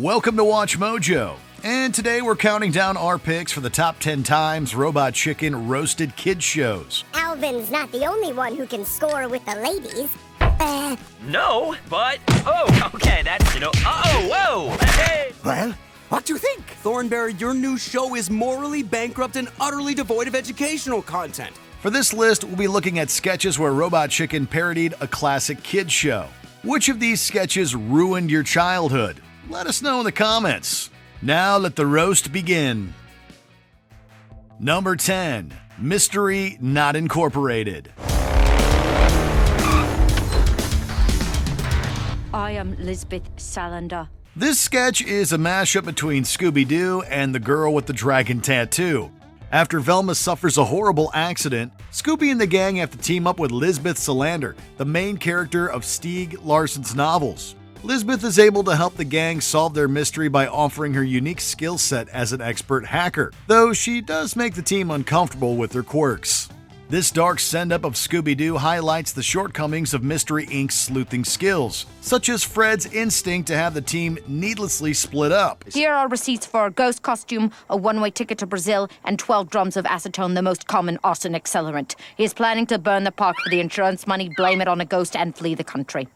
Welcome to Watch Mojo, and today we're counting down our picks for the top 10 times Robot Chicken roasted kids shows. Alvin's not the only one who can score with the ladies. No, but... Oh, okay, that's, whoa, hey! Well, what do you think? Thornberry, your new show is morally bankrupt and utterly devoid of educational content. For this list, we'll be looking at sketches where Robot Chicken parodied a classic kids show. Which of these sketches ruined your childhood? Let us know in the comments. Now let the roast begin. Number 10, Mystery Not Incorporated. I am Lisbeth Salander. This sketch is a mashup between Scooby-Doo and the girl with the dragon tattoo. After Velma suffers a horrible accident, Scooby and the gang have to team up with Lisbeth Salander, the main character of Stieg Larsson's novels. Lisbeth is able to help the gang solve their mystery by offering her unique skill set as an expert hacker, though she does make the team uncomfortable with her quirks. This dark send-up of Scooby-Doo highlights the shortcomings of Mystery Inc.'s sleuthing skills, such as Fred's instinct to have the team needlessly split up. Here are receipts for a ghost costume, a one-way ticket to Brazil, and 12 drums of acetone, the most common arson accelerant. He is planning to burn the park for the insurance money, blame it on a ghost, and flee the country.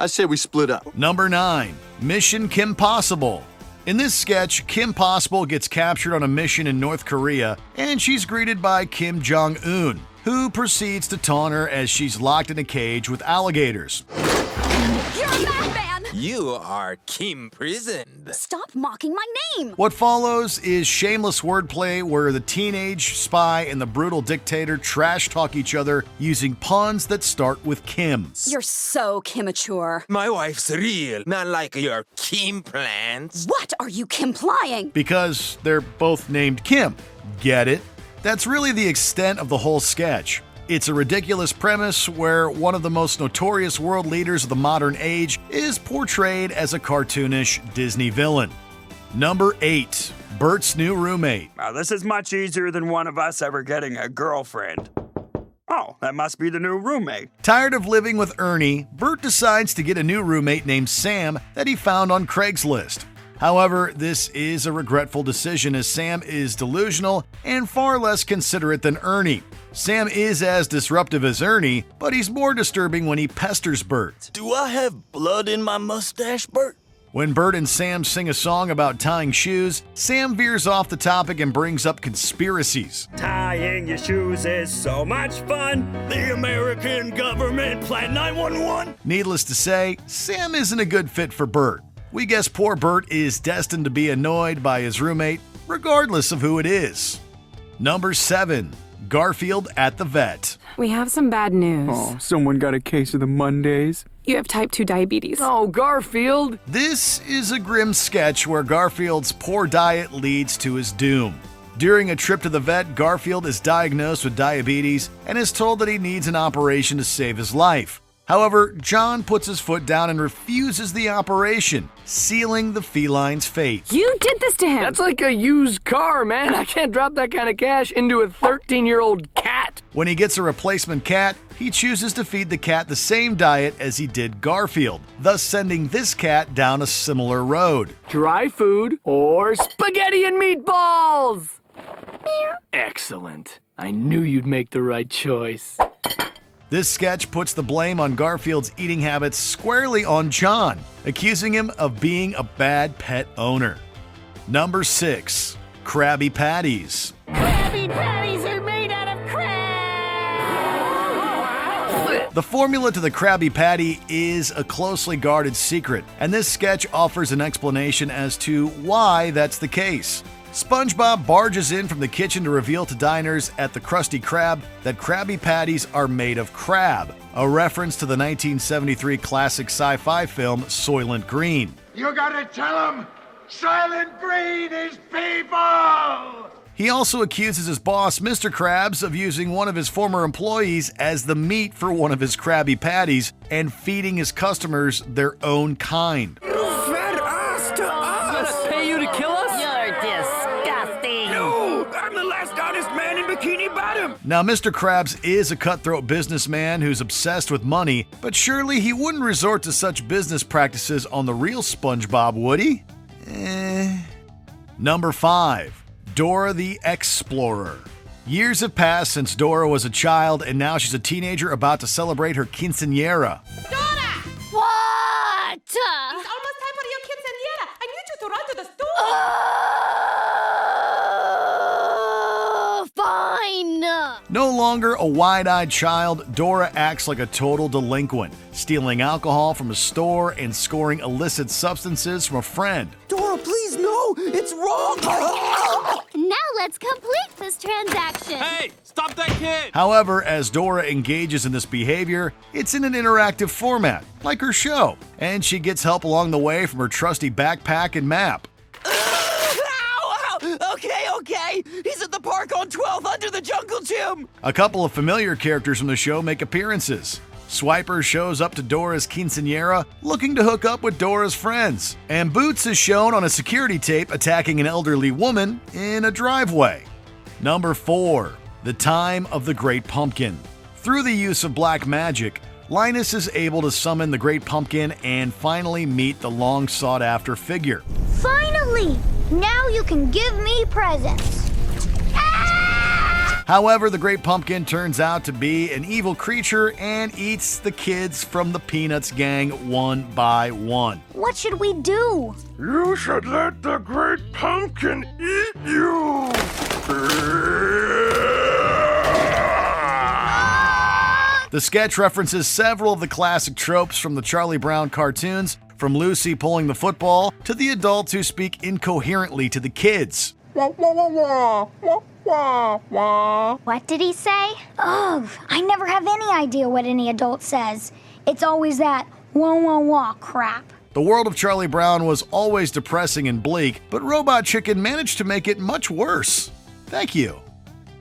I say we split up. Number 9, Mission Kim Possible. In this sketch, Kim Possible gets captured on a mission in North Korea, and she's greeted by Kim Jong-un, who proceeds to taunt her as she's locked in a cage with alligators. You're a madman! You are imprisoned. Stop mocking my name! What follows is shameless wordplay where the teenage spy and the brutal dictator trash talk each other using puns that start with Kim. You're so immature. My wife's real, not like your Kim plans. What are you implying? Because they're both named Kim. Get it? That's really the extent of the whole sketch. It's a ridiculous premise where one of the most notorious world leaders of the modern age is portrayed as a cartoonish Disney villain. Number 8, Bert's New Roommate. Now, this is much easier than one of us ever getting a girlfriend. Oh, that must be the new roommate. Tired of living with Ernie, Bert decides to get a new roommate named Sam that he found on Craigslist. However, this is a regretful decision as Sam is delusional and far less considerate than Ernie. Sam is as disruptive as Ernie, but he's more disturbing when he pesters Bert. Do I have blood in my mustache, Bert? When Bert and Sam sing a song about tying shoes, Sam veers off the topic and brings up conspiracies. Tying your shoes is so much fun. The American government Plan 911? Needless to say, Sam isn't a good fit for Bert. We guess poor Bert is destined to be annoyed by his roommate, regardless of who it is. Number 7, Garfield at the Vet. We have some bad news. Oh, someone got a case of the Mondays. You have type 2 diabetes. Oh, Garfield! This is a grim sketch where Garfield's poor diet leads to his doom. During a trip to the vet, Garfield is diagnosed with diabetes and is told that he needs an operation to save his life. However, John puts his foot down and refuses the operation, sealing the feline's fate. You did this to him! That's like a used car, man. I can't drop that kind of cash into a 13-year-old cat. When he gets a replacement cat, he chooses to feed the cat the same diet as he did Garfield, thus sending this cat down a similar road. Dry food or spaghetti and meatballs! Excellent. I knew you'd make the right choice. This sketch puts the blame on Garfield's eating habits squarely on John, accusing him of being a bad pet owner. Number 6, Krabby Patties. Krabby Patties are made out of crab! The formula to the Krabby Patty is a closely guarded secret, and this sketch offers an explanation as to why that's the case. SpongeBob barges in from the kitchen to reveal to diners at the Krusty Krab that Krabby Patties are made of crab, a reference to the 1973 classic sci-fi film Soylent Green. You gotta tell him, Soylent Green is people! He also accuses his boss, Mr. Krabs, of using one of his former employees as the meat for one of his Krabby Patties and feeding his customers their own kind. Fed us to us! Gonna pay you to kill us? You're disgusting! No! I'm the last honest man in Bikini Bottom! Now, Mr. Krabs is a cutthroat businessman who's obsessed with money, but surely he wouldn't resort to such business practices on the real SpongeBob, would he? Number 5. Dora the X-plorer. Years have passed since Dora was a child, and now she's a teenager about to celebrate her quinceañera. Dora! What? It's almost time for your quinceañera. I need you to run to the store. Fine. No longer a wide-eyed child, Dora acts like a total delinquent, stealing alcohol from a store and scoring illicit substances from a friend. Dora, please, no! It's wrong! Now let's complete this transaction. Hey, stop that kid! However, as Dora engages in this behavior, it's in an interactive format, like her show, and she gets help along the way from her trusty backpack and map. Okay. He's at the park on 12th under the jungle gym. A couple of familiar characters from the show make appearances. Swiper shows up to Dora's quinceañera looking to hook up with Dora's friends, and Boots is shown on a security tape attacking an elderly woman in a driveway. Number 4. The Time of the Great Pumpkin. Through the use of black magic, Linus is able to summon the Great Pumpkin and finally meet the long sought-after figure. Finally! Now you can give me presents. However, the Great Pumpkin turns out to be an evil creature and eats the kids from the Peanuts gang one by one. What should we do? You should let the Great Pumpkin eat you! The sketch references several of the classic tropes from the Charlie Brown cartoons, from Lucy pulling the football to the adults who speak incoherently to the kids. What did he say? Oh, I never have any idea what any adult says. It's always that wah wah wah crap. The world of Charlie Brown was always depressing and bleak, but Robot Chicken managed to make it much worse. Thank you.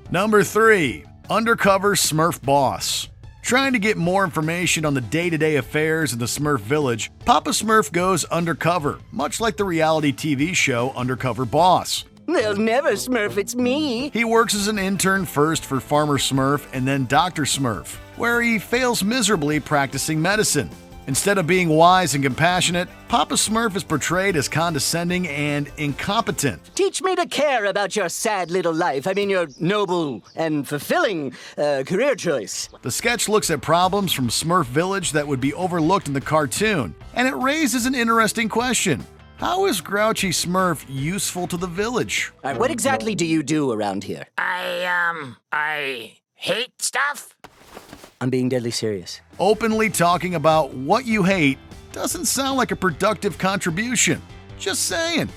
Number 3. Undercover Smurf Boss. Trying to get more information on the day-to-day affairs in the Smurf village, Papa Smurf goes undercover, much like the reality TV show Undercover Boss. They'll never Smurf, it's me. He works as an intern first for Farmer Smurf and then Dr. Smurf, where he fails miserably practicing medicine. Instead of being wise and compassionate, Papa Smurf is portrayed as condescending and incompetent. Teach me to care about your sad little life. I mean, your noble and fulfilling career choice. The sketch looks at problems from Smurf Village that would be overlooked in the cartoon, and it raises an interesting question. How is Grouchy Smurf useful to the village? All right, what exactly do you do around here? I hate stuff. I'm being deadly serious. Openly talking about what you hate doesn't sound like a productive contribution. Just saying.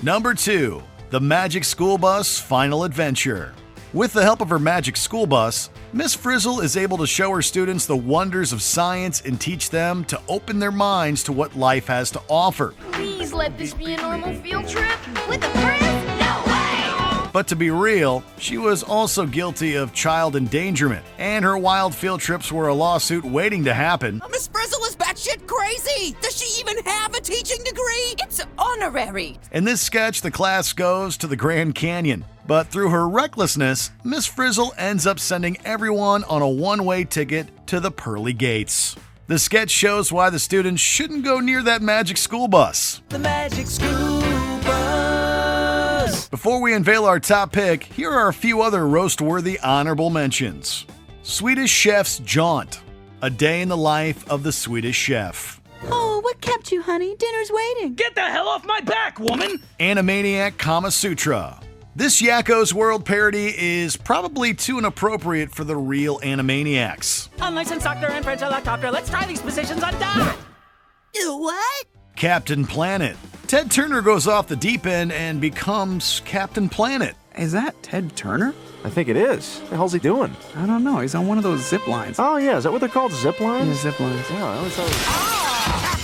Number 2. The Magic School Bus Final Adventure. With the help of her magic school bus, Miss Frizzle is able to show her students the wonders of science and teach them to open their minds to what life has to offer. Please let this be a normal field trip. With a friend? No way! But to be real, she was also guilty of child endangerment, and her wild field trips were a lawsuit waiting to happen. Miss Frizzle is batshit crazy! Does she even have a teaching degree? It's honorary. In this sketch, the class goes to the Grand Canyon, but through her recklessness, Miss Frizzle ends up sending everyone on a one-way ticket to the pearly gates. The sketch shows why the students shouldn't go near that magic school bus. The magic school bus. Before we unveil our top pick, here are a few other roast-worthy honorable mentions. Swedish Chef's Jaunt. A day in the life of the Swedish chef. Oh, what kept you, honey? Dinner's waiting. Get the hell off my back, woman! Animaniac, Sutra. This Yakko's World parody is probably too inappropriate for the real Animaniacs. Unlicensed doctor and French helicopter. Let's try these positions on dot. What? Captain Planet. Ted Turner goes off the deep end and becomes Captain Planet. Is that Ted Turner? I think it is. What the hell's he doing? I don't know. He's on one of those zip lines. Oh, yeah. Is that what they're called? Zip lines? Yeah, zip lines. Yeah, I always thought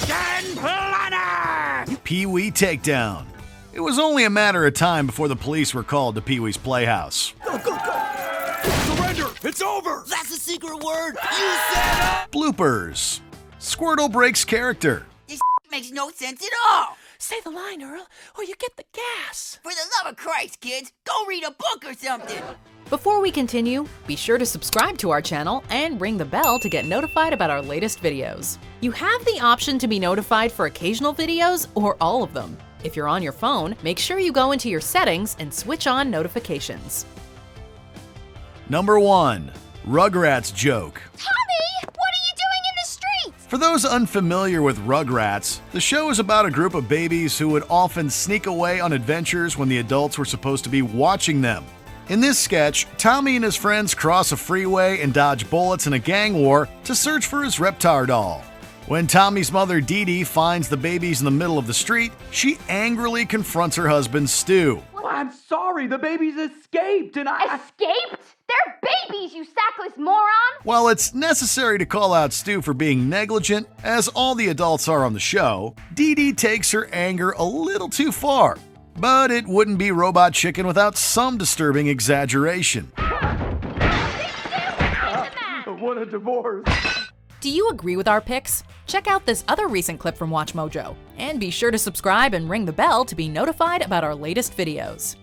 Captain Planet! Pee-wee Takedown. It was only a matter of time before the police were called to Pee-wee's Playhouse. Go, go, go! Surrender! It's over! That's a secret word! You said it! Bloopers. Squirtle breaks character. This makes no sense at all! Say the line, Earl, or you get the gas. For the love of Christ, kids, go read a book or something! Before we continue, be sure to subscribe to our channel and ring the bell to get notified about our latest videos. You have the option to be notified for occasional videos or all of them. If you're on your phone, make sure you go into your settings and switch on notifications. Number 1. Rugrats joke. Tommy, what are you doing in the streets? For those unfamiliar with Rugrats, the show is about a group of babies who would often sneak away on adventures when the adults were supposed to be watching them. In this sketch, Tommy and his friends cross a freeway and dodge bullets in a gang war to search for his Reptar doll. When Tommy's mother Dee Dee finds the babies in the middle of the street, she angrily confronts her husband Stu. Well, I'm sorry, the babies escaped and I... Escaped? They're babies, you sackless moron! While it's necessary to call out Stu for being negligent, as all the adults are on the show, Dee Dee takes her anger a little too far. But it wouldn't be Robot Chicken without some disturbing exaggeration. What a divorce. Do you agree with our picks? Check out this other recent clip from WatchMojo. And be sure to subscribe and ring the bell to be notified about our latest videos.